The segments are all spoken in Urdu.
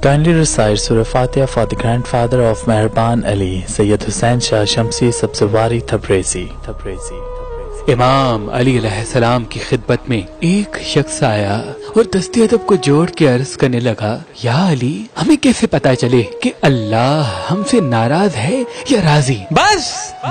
Kindly recite Surah Fatiha for the grandfather of Mehraban Ali, Sayyid Hussain Shah Shamsi Sabzawari Tabrizi. امام علی علیہ السلام کی خدمت میں ایک شخص آیا اور دستی ادب کو جوڑ کے عرض کرنے لگا، یا علی، ہمیں کیسے پتا چلے کہ اللہ ہم سے ناراض ہے یا راضی؟ بس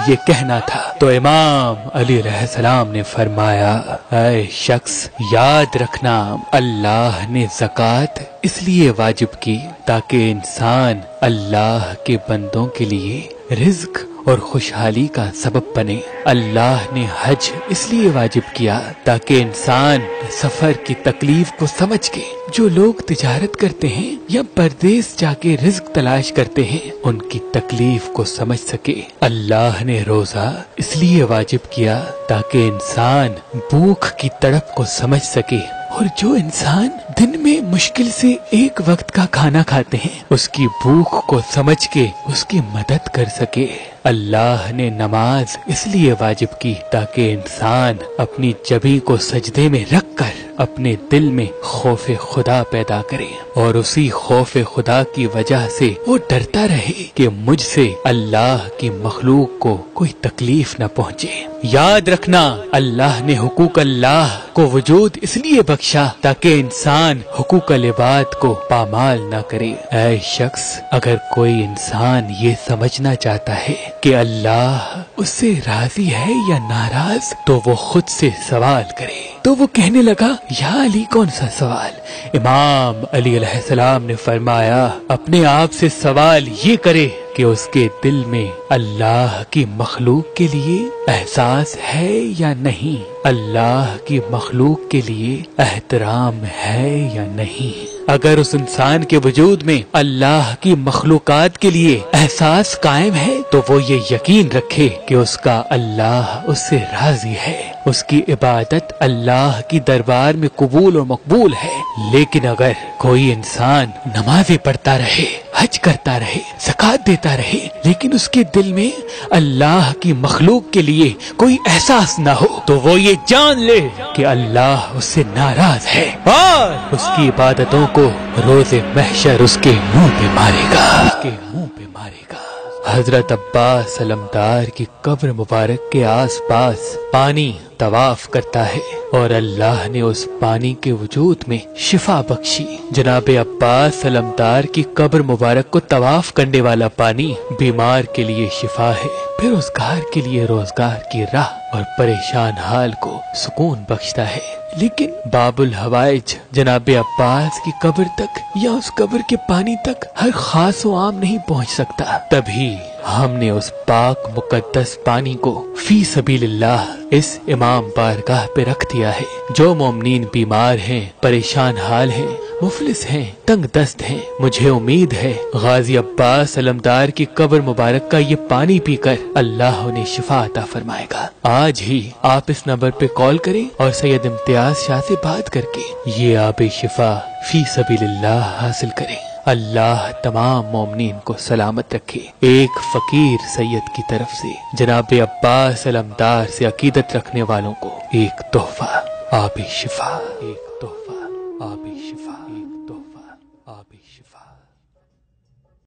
یہ کہنا تھا تو امام علی علیہ السلام نے فرمایا، اے شخص، یاد رکھنا اللہ نے زکوٰۃ اس لیے واجب کی تاکہ انسان اللہ کے بندوں کے لیے رزق اور خوشحالی کا سبب بنے۔ اللہ نے حج اس لیے واجب کیا تاکہ انسان سفر کی تکلیف کو سمجھ کے، جو لوگ تجارت کرتے ہیں یا پردیس جا کے رزق تلاش کرتے ہیں، ان کی تکلیف کو سمجھ سکے۔ اللہ نے روزہ اس لیے واجب کیا تاکہ انسان بھوک کی تڑپ کو سمجھ سکے، اور جو انسان دن میں مشکل سے ایک وقت کا کھانا کھاتے ہیں، اس کی بھوک کو سمجھ کے اس کی مدد کر سکے۔ اللہ نے نماز اس لیے واجب کی تاکہ انسان اپنی جبیں کو سجدے میں رکھ کر اپنے دل میں خوف خدا پیدا کرے، اور اسی خوف خدا کی وجہ سے وہ ڈرتا رہے کہ مجھ سے اللہ کی مخلوق کو کوئی تکلیف نہ پہنچے۔ یاد رکھنا اللہ نے حقوق اللہ کو وجود اس لیے بخشا تاکہ انسان حقوق العباد کو پامال نہ کرے۔ اے شخص، اگر کوئی انسان یہ سمجھنا چاہتا ہے کہ اللہ اس سے راضی ہے یا ناراض تو وہ خود سے سوال کرے۔ تو وہ کہنے لگا، یا علی، کون سا سوال؟ امام علی علیہ السلام نے فرمایا، اپنے آپ سے سوال یہ کرے کہ اس کے دل میں اللہ کی مخلوق کے لیے احساس ہے یا نہیں، اللہ کی مخلوق کے لیے احترام ہے یا نہیں۔ اگر اس انسان کے وجود میں اللہ کی مخلوقات کے لیے احساس قائم ہے تو وہ یہ یقین رکھے کہ اس کا اللہ اس سے راضی ہے، اس کی عبادت اللہ کی دربار میں قبول اور مقبول ہے۔ لیکن اگر کوئی انسان نمازیں پڑھتا رہے، حج کرتا رہے، زکوٰۃ دیتا رہے، لیکن اس کے دل میں اللہ کی مخلوق کے لیے کوئی احساس نہ ہو، تو وہ یہ جان لے کہ اللہ اس سے ناراض ہے اور اس کی عبادتوں کو روز محشر اس کے منہ پہ مارے گا، اس کے منہ پہ مارے گا۔ حضرت عباس علمدار کی قبر مبارک کے آس پاس پانی طواف کرتا ہے اور اللہ نے اس پانی کے وجود میں شفا بخشی۔ جناب عباس علمدار کی قبر مبارک کو طواف کرنے والا پانی بیمار کے لیے شفا ہے، پھر روزگار کے لیے روزگار کی راہ اور پریشان حال کو سکون بخشتا ہے۔ لیکن باب الحوائج جناب عباس کی قبر تک یا اس قبر کے پانی تک ہر خاص و عام نہیں پہنچ سکتا، تبھی ہم نے اس پاک مقدس پانی کو فی سبیل اللہ اس امام بارگاہ پہ رکھ دیا ہے۔ جو مومنین بیمار ہیں، پریشان حال ہیں، مفلس ہیں، تنگ دست ہیں، مجھے امید ہے غازی عباس علمدار کی قبر مبارک کا یہ پانی پی کر اللہ انہیں شفا عطا فرمائے گا۔ آج ہی آپ اس نمبر پہ کال کریں اور سید امتیاز شاہ سے بات کر کے یہ آب شفا فی سبیل اللہ حاصل کریں۔ اللہ تمام مومنین کو سلامت رکھے۔ ایک فقیر سید کی طرف سے جناب عباس علمدار سے عقیدت رکھنے والوں کو ایک تحفہ آب شفا۔